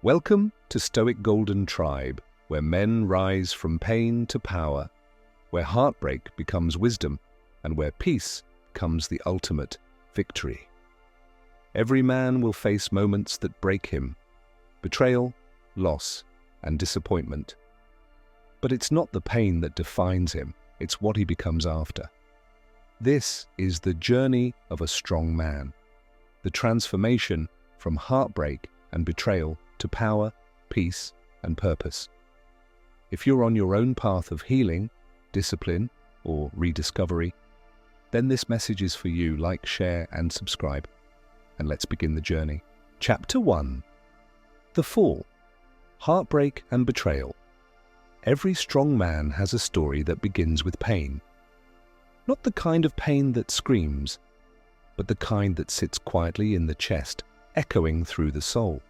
Welcome to Stoic Golden Tribe, where men rise from pain to power, where heartbreak becomes wisdom, and where peace comes the ultimate victory. Every man will face moments that break him, betrayal, loss, and disappointment. But it's not the pain that defines him, it's what he becomes after. This is the journey of a strong man, the transformation from heartbreak and betrayal to power, peace, and purpose. If you're on your own path of healing, discipline, or rediscovery, then this message is for you. Like, share, and subscribe. And let's begin the journey. Chapter 1. The Fall. Heartbreak and Betrayal. Every strong man has a story that begins with pain. Not the kind of pain that screams, but the kind that sits quietly in the chest, echoing through the soul.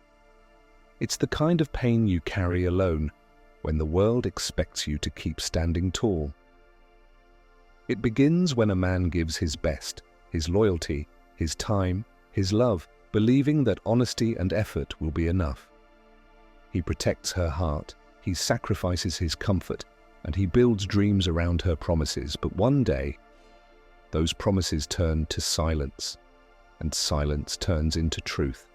It's the kind of pain you carry alone when the world expects you to keep standing tall. It begins when a man gives his best, his loyalty, his time, his love, believing that honesty and effort will be enough. He protects her heart, he sacrifices his comfort, and he builds dreams around her promises. But one day, those promises turn to silence, and silence turns into truth.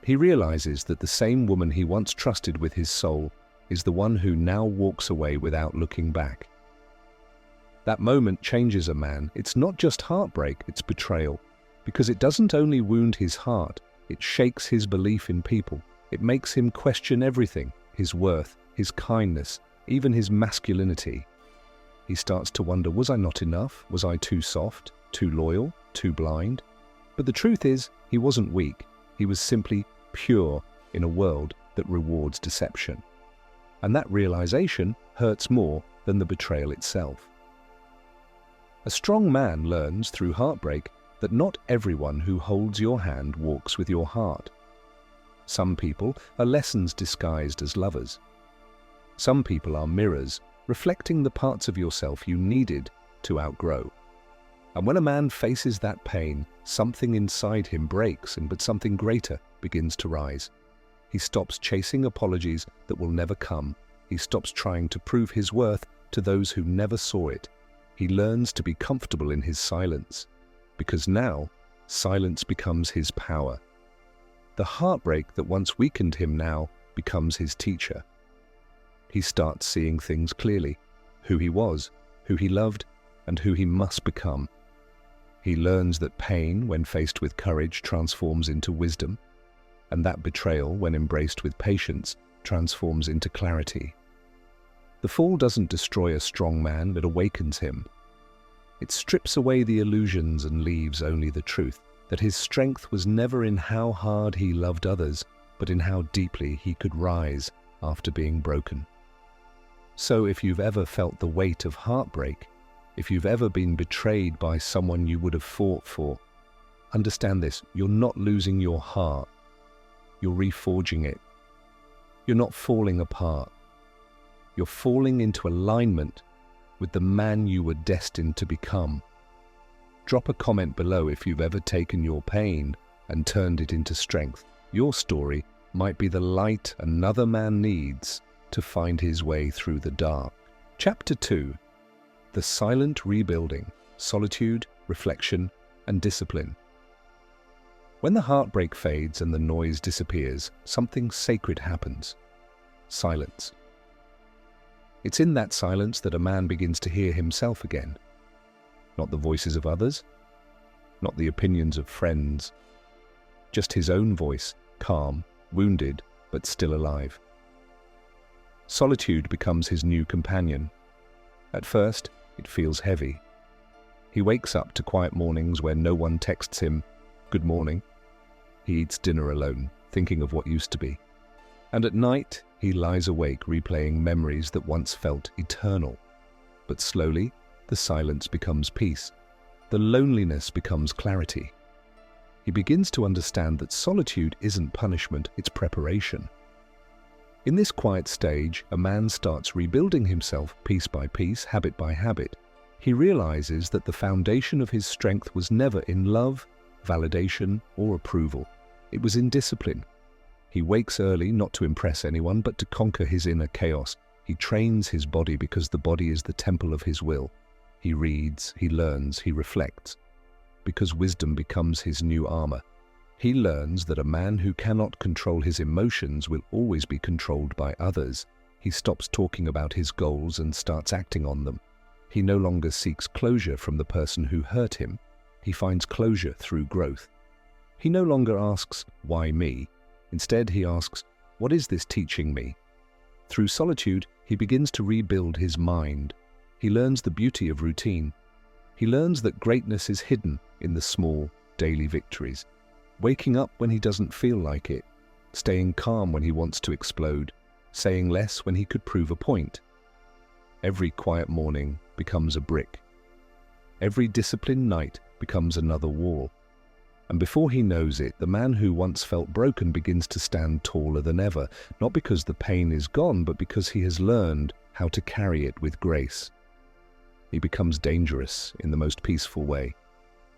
He realizes that the same woman he once trusted with his soul is the one who now walks away without looking back. That moment changes a man. It's not just heartbreak, it's betrayal. Because it doesn't only wound his heart, it shakes his belief in people. It makes him question everything, his worth, his kindness, even his masculinity. He starts to wonder, was I not enough? Was I too soft, too loyal, too blind? But the truth is, he wasn't weak. He was simply pure in a world that rewards deception. And that realization hurts more than the betrayal itself. A strong man learns through heartbreak that not everyone who holds your hand walks with your heart. Some people are lessons disguised as lovers. Some people are mirrors, reflecting the parts of yourself you needed to outgrow. And when a man faces that pain, something inside him breaks, but something greater begins to rise. He stops chasing apologies that will never come. He stops trying to prove his worth to those who never saw it. He learns to be comfortable in his silence, because now silence becomes his power. The heartbreak that once weakened him now becomes his teacher. He starts seeing things clearly, who he was, who he loved, and who he must become. He learns that pain, when faced with courage, transforms into wisdom, and that betrayal, when embraced with patience, transforms into clarity. The fall doesn't destroy a strong man, it awakens him. It strips away the illusions and leaves only the truth, that his strength was never in how hard he loved others, but in how deeply he could rise after being broken. So if you've ever felt the weight of heartbreak, if you've ever been betrayed by someone you would have fought for, understand this: you're not losing your heart, you're reforging it. You're not falling apart. You're falling into alignment with the man you were destined to become. Drop a comment below if you've ever taken your pain and turned it into strength. Your story might be the light another man needs to find his way through the dark. Chapter 2. The Silent Rebuilding, Solitude, Reflection, and Discipline. When the heartbreak fades and the noise disappears, something sacred happens. Silence. It's in that silence that a man begins to hear himself again. Not the voices of others, not the opinions of friends, just his own voice, calm, wounded, but still alive. Solitude becomes his new companion. At first, it feels heavy. He wakes up to quiet mornings where no one texts him, "Good morning." He eats dinner alone, thinking of what used to be. And at night, he lies awake replaying memories that once felt eternal. But slowly, the silence becomes peace. The loneliness becomes clarity. He begins to understand that solitude isn't punishment, it's preparation. In this quiet stage, a man starts rebuilding himself piece by piece, habit by habit. He realizes that the foundation of his strength was never in love, validation, or approval. It was in discipline. He wakes early not to impress anyone, but to conquer his inner chaos. He trains his body because the body is the temple of his will. He reads, he learns, he reflects, because wisdom becomes his new armor. He learns that a man who cannot control his emotions will always be controlled by others. He stops talking about his goals and starts acting on them. He no longer seeks closure from the person who hurt him. He finds closure through growth. He no longer asks, "Why me?" Instead, he asks, "What is this teaching me?" Through solitude, he begins to rebuild his mind. He learns the beauty of routine. He learns that greatness is hidden in the small, daily victories. Waking up when he doesn't feel like it, staying calm when he wants to explode, saying less when he could prove a point. Every quiet morning becomes a brick. Every disciplined night becomes another wall. And before he knows it, the man who once felt broken begins to stand taller than ever, not because the pain is gone, but because he has learned how to carry it with grace. He becomes dangerous in the most peaceful way,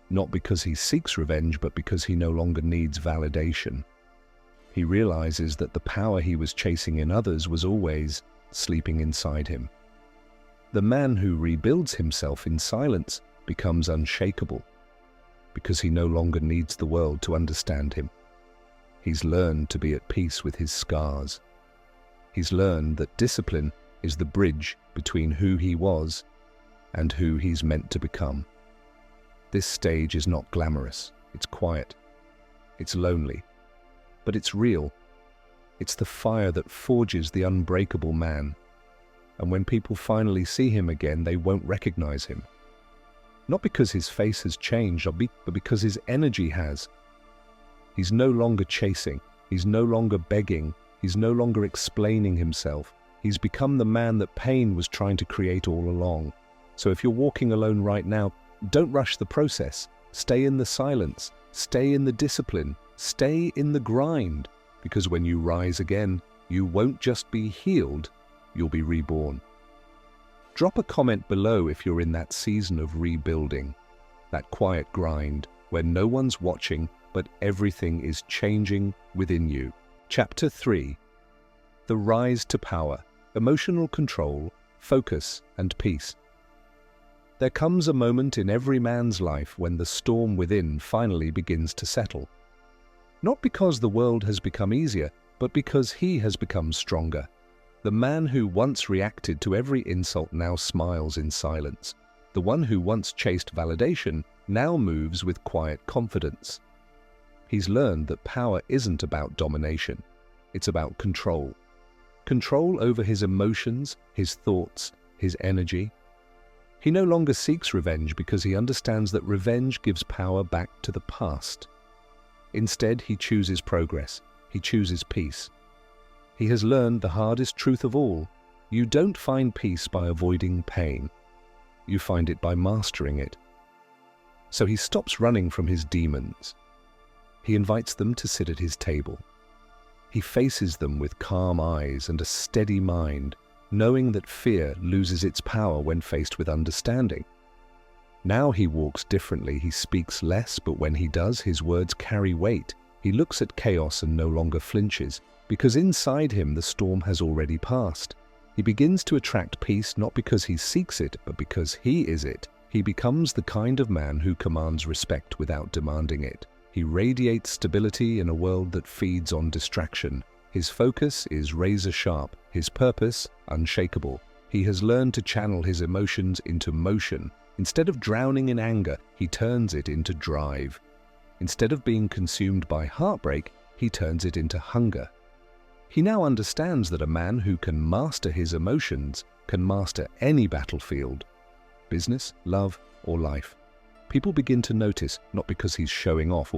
not because he seeks revenge, but because he no longer needs validation. He realizes that the power he was chasing in others was always sleeping inside him. The man who rebuilds himself in silence becomes unshakable, because he no longer needs the world to understand him. He's learned to be at peace with his scars. He's learned that discipline is the bridge between who he was and who he's meant to become. This stage is not glamorous, it's quiet, it's lonely, but it's real. It's the fire that forges the unbreakable man. And when people finally see him again, they won't recognize him. Not because his face has changed, but because his energy has. He's no longer chasing, he's no longer begging, he's no longer explaining himself. He's become the man that pain was trying to create all along. So if you're walking alone right now, don't rush the process. Stay in the silence, stay in the discipline, stay in the grind, because when you rise again, you won't just be healed, you'll be reborn. Drop a comment below if you're in that season of rebuilding, that quiet grind where no one's watching, but everything is changing within you. Chapter 3. The Rise to Power, Emotional Control, Focus, and Peace. There comes a moment in every man's life when the storm within finally begins to settle. Not because the world has become easier, but because he has become stronger. The man who once reacted to every insult now smiles in silence. The one who once chased validation now moves with quiet confidence. He's learned that power isn't about domination. It's about control. Control over his emotions, his thoughts, his energy. He no longer seeks revenge because he understands that revenge gives power back to the past. Instead, he chooses progress. He chooses peace. He has learned the hardest truth of all. You don't find peace by avoiding pain. You find it by mastering it. So he stops running from his demons. He invites them to sit at his table. He faces them with calm eyes and a steady mind, knowing that fear loses its power when faced with understanding. Now he walks differently. He speaks less, but when he does, his words carry weight. He looks at chaos and no longer flinches, because inside him the storm has already passed. He begins to attract peace not because he seeks it, but because he is it. He becomes the kind of man who commands respect without demanding it. He radiates stability in a world that feeds on distraction. His focus is razor sharp, his purpose unshakable. He has learned to channel his emotions into motion. Instead of drowning in anger, he turns it into drive. Instead of being consumed by heartbreak, he turns it into hunger. He now understands that a man who can master his emotions can master any battlefield, business, love, or life. People begin to notice, not because he's showing off,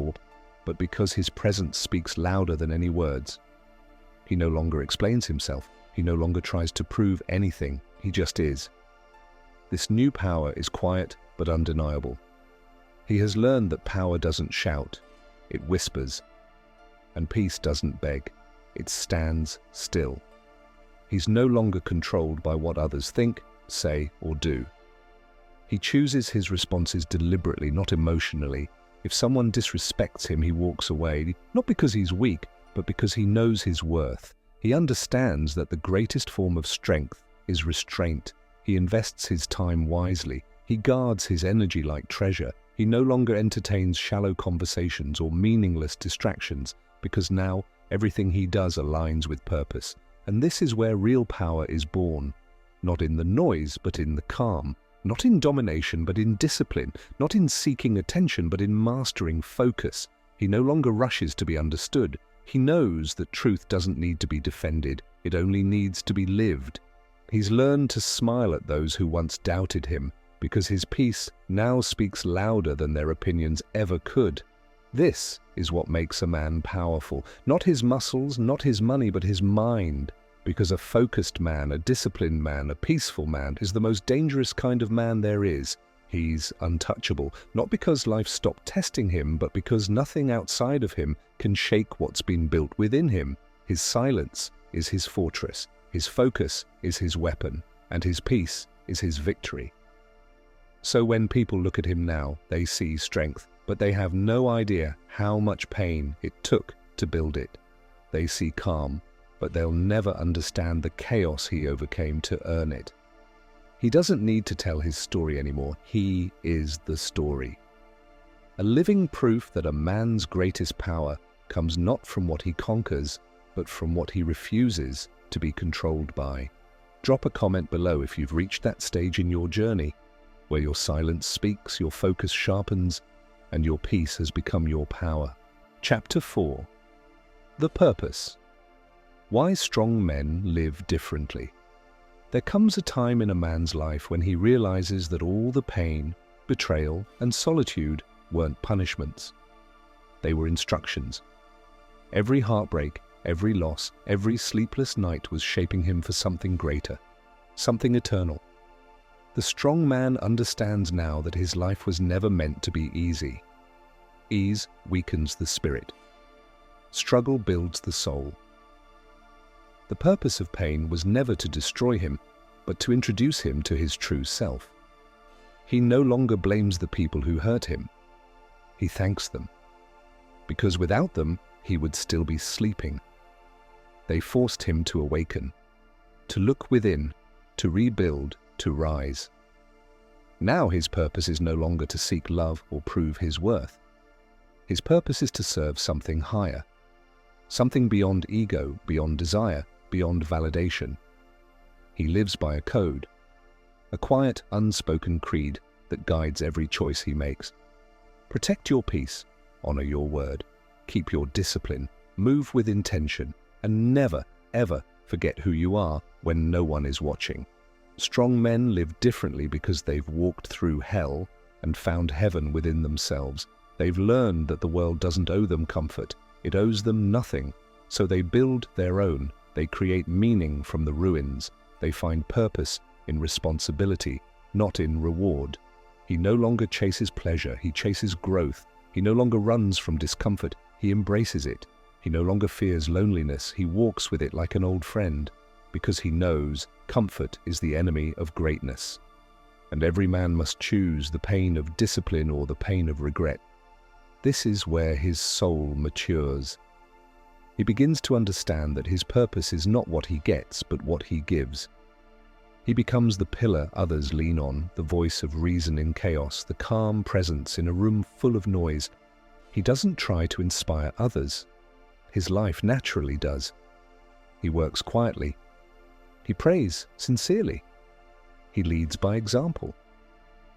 but because his presence speaks louder than any words. He no longer explains himself. He no longer tries to prove anything. He just is. This new power is quiet but undeniable. He has learned that power doesn't shout, it whispers. And peace doesn't beg, it stands still. He's no longer controlled by what others think, say, or do. He chooses his responses deliberately, not emotionally. If someone disrespects him, he walks away, not because he's weak, but because he knows his worth. He understands that the greatest form of strength is restraint. He invests his time wisely. He guards his energy like treasure. He no longer entertains shallow conversations or meaningless distractions, because now everything he does aligns with purpose. And this is where real power is born. Not in the noise, but in the calm. Not in domination, but in discipline. Not in seeking attention, but in mastering focus. He no longer rushes to be understood. He knows that truth doesn't need to be defended. It only needs to be lived. He's learned to smile at those who once doubted him, because his peace now speaks louder than their opinions ever could. This is what makes a man powerful. Not his muscles, not his money, but his mind. Because a focused man, a disciplined man, a peaceful man is the most dangerous kind of man there is. He's untouchable, not because life stopped testing him, but because nothing outside of him can shake what's been built within him. His silence is his fortress, his focus is his weapon, and his peace is his victory. So when people look at him now, they see strength, but they have no idea how much pain it took to build it. They see calm, but they'll never understand the chaos he overcame to earn it. He doesn't need to tell his story anymore. He is the story. A living proof that a man's greatest power comes not from what he conquers, but from what he refuses to be controlled by. Drop a comment below if you've reached that stage in your journey, where your silence speaks, your focus sharpens, and your peace has become your power. Chapter 4. The Purpose. Why strong men live differently. There comes a time in a man's life when he realizes that all the pain, betrayal, and solitude weren't punishments. They were instructions. Every heartbreak, every loss, every sleepless night was shaping him for something greater, something eternal. The strong man understands now that his life was never meant to be easy. Ease weakens the spirit. Struggle builds the soul. The purpose of pain was never to destroy him, but to introduce him to his true self. He no longer blames the people who hurt him. He thanks them. Because without them, he would still be sleeping. They forced him to awaken, to look within, to rebuild, to rise. Now his purpose is no longer to seek love or prove his worth. His purpose is to serve something higher, something beyond ego, beyond desire, beyond validation. He lives by a code, a quiet, unspoken creed that guides every choice he makes. Protect your peace, honor your word, keep your discipline, move with intention, and never, ever forget who you are when no one is watching. Strong men live differently because they've walked through hell and found heaven within themselves. They've learned that the world doesn't owe them comfort, it owes them nothing. So they build their own, they create meaning from the ruins, they find purpose in responsibility, not in reward. He no longer chases pleasure, he chases growth. He no longer runs from discomfort, he embraces it. He no longer fears loneliness, he walks with it like an old friend, because he knows comfort is the enemy of greatness. And every man must choose the pain of discipline or the pain of regret. This is where his soul matures. He begins to understand that his purpose is not what he gets, but what he gives. He becomes the pillar others lean on, the voice of reason in chaos, the calm presence in a room full of noise. He doesn't try to inspire others. His life naturally does. He works quietly. He prays sincerely. He leads by example.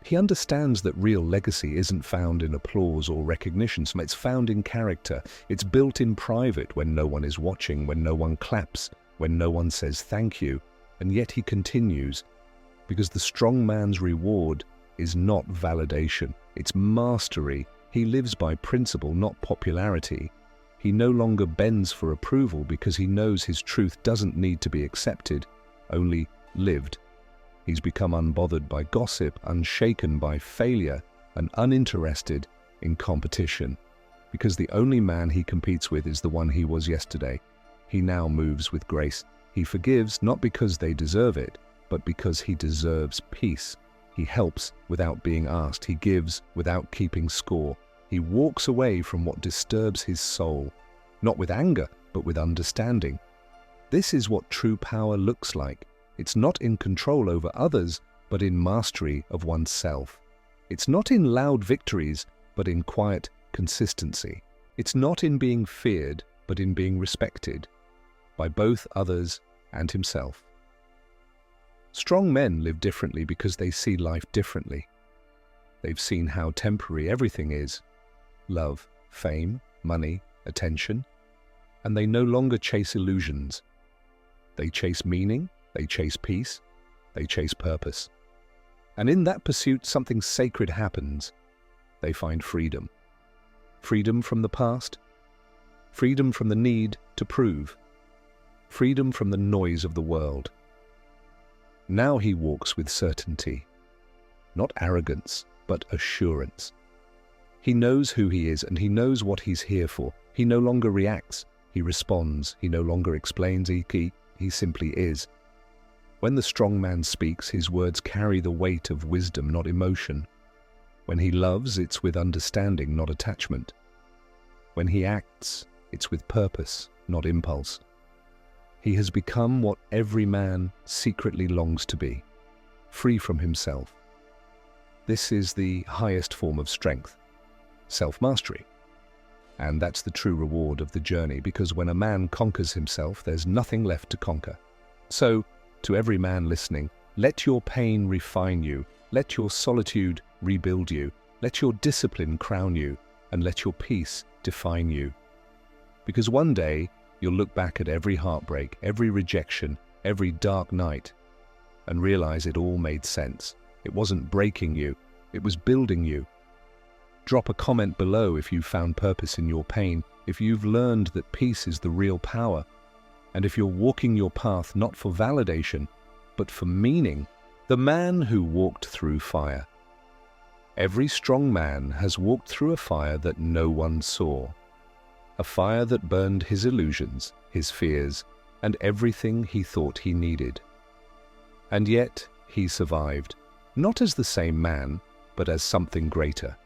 He understands that real legacy isn't found in applause or recognition. It's found in character. It's built in private when no one is watching, when no one claps, when no one says thank you. And yet he continues, because the strong man's reward is not validation, it's mastery. He lives by principle, not popularity. He no longer bends for approval because he knows his truth doesn't need to be accepted, only lived. He's become unbothered by gossip, unshaken by failure, and uninterested in competition. Because the only man he competes with is the one he was yesterday. He now moves with grace. He forgives not because they deserve it, but because he deserves peace. He helps without being asked. He gives without keeping score. He walks away from what disturbs his soul. not with anger, but with understanding. This is what true power looks like. It's not in control over others, but in mastery of oneself. It's not in loud victories, but in quiet consistency. It's not in being feared, but in being respected by both others and himself. Strong men live differently because they see life differently. They've seen how temporary everything is: love, fame, money, attention, and they no longer chase illusions. They chase meaning, they chase peace, they chase purpose. And in that pursuit, something sacred happens. They find freedom. Freedom from the past, freedom from the need to prove, freedom from the noise of the world. Now he walks with certainty, not arrogance, but assurance. He knows who he is and he knows what he's here for. He no longer reacts, he responds. He no longer explains, he simply is. When the strong man speaks, his words carry the weight of wisdom, not emotion. When he loves, it's with understanding, not attachment. When he acts, it's with purpose, not impulse. He has become what every man secretly longs to be, free from himself. This is the highest form of strength, self-mastery. And that's the true reward of the journey, because when a man conquers himself, there's nothing left to conquer. So, to every man listening, let your pain refine you, let your solitude rebuild you, let your discipline crown you, and let your peace define you. Because one day, you'll look back at every heartbreak, every rejection, every dark night, and realize it all made sense. It wasn't breaking you, it was building you. Drop a comment below if you found purpose in your pain, if you've learned that peace is the real power, and if you're walking your path not for validation, but for meaning. The man who walked through fire. Every strong man has walked through a fire that no one saw. A fire that burned his illusions, his fears, and everything he thought he needed. And yet he survived, not as the same man, but as something greater.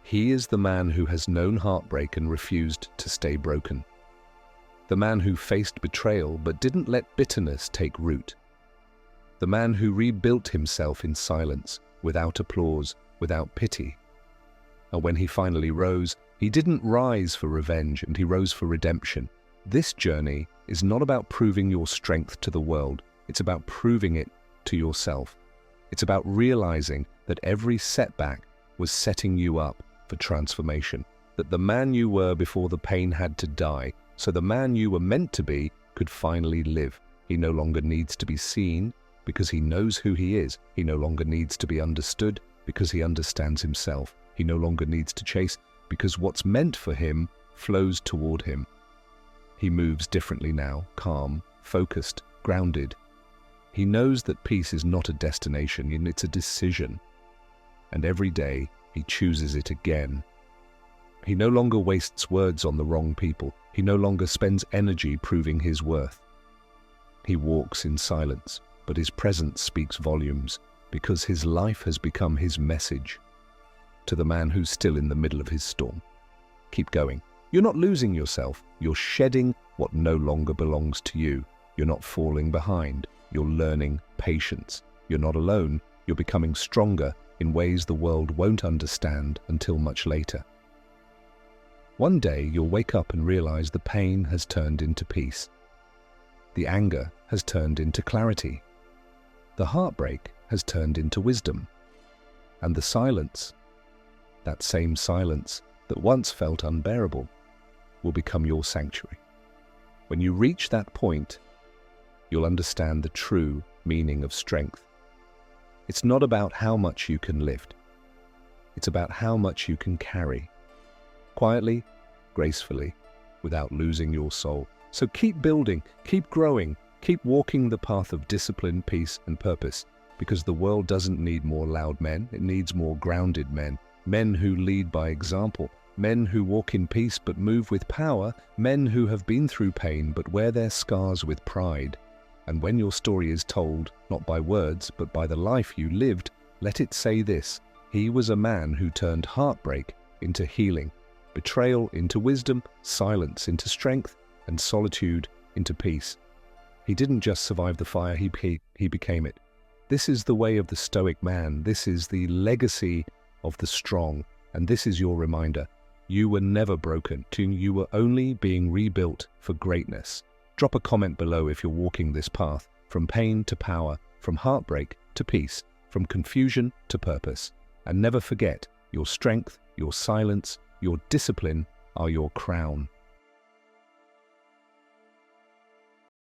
He is the man who has known heartbreak and refused to stay broken. The man who faced betrayal but didn't let bitterness take root. The man who rebuilt himself in silence, without applause, without pity. And when he finally rose, he didn't rise for revenge, and he rose for redemption. This journey is not about proving your strength to the world. It's about proving it to yourself. It's about realizing that every setback was setting you up for transformation, that the man you were before the pain had to die, so the man you were meant to be could finally live. He no longer needs to be seen because he knows who he is. He no longer needs to be understood because he understands himself. He no longer needs to chase because what's meant for him flows toward him. He moves differently now, calm, focused, grounded. He knows that peace is not a destination, and it's a decision. And every day he chooses it again. He no longer wastes words on the wrong people. He no longer spends energy proving his worth. He walks in silence, but his presence speaks volumes, because his life has become his message to the man who's still in the middle of his storm. Keep going. You're not losing yourself. You're shedding what no longer belongs to you. You're not falling behind. You're learning patience. You're not alone. You're becoming stronger in ways the world won't understand until much later. One day you'll wake up and realize the pain has turned into peace. The anger has turned into clarity. The heartbreak has turned into wisdom. And the silence, that same silence that once felt unbearable, will become your sanctuary. When you reach that point, you'll understand the true meaning of strength. It's not about how much you can lift. It's about how much you can carry. Quietly, gracefully, without losing your soul. So keep building, keep growing, keep walking the path of discipline, peace, and purpose, because the world doesn't need more loud men. It needs more grounded men. Men who lead by example. Men who walk in peace but move with power. Men who have been through pain but wear their scars with pride. And when your story is told, not by words, but by the life you lived, let it say this: he was a man who turned heartbreak into healing, betrayal into wisdom, silence into strength, and solitude into peace. He didn't just survive the fire, he became it. This is the way of the Stoic man. This is the legacy of the strong. And this is your reminder. You were never broken. You were only being rebuilt for greatness. Drop a comment below if you're walking this path, from pain to power, from heartbreak to peace, from confusion to purpose. And never forget, your strength, your silence, your discipline are your crown.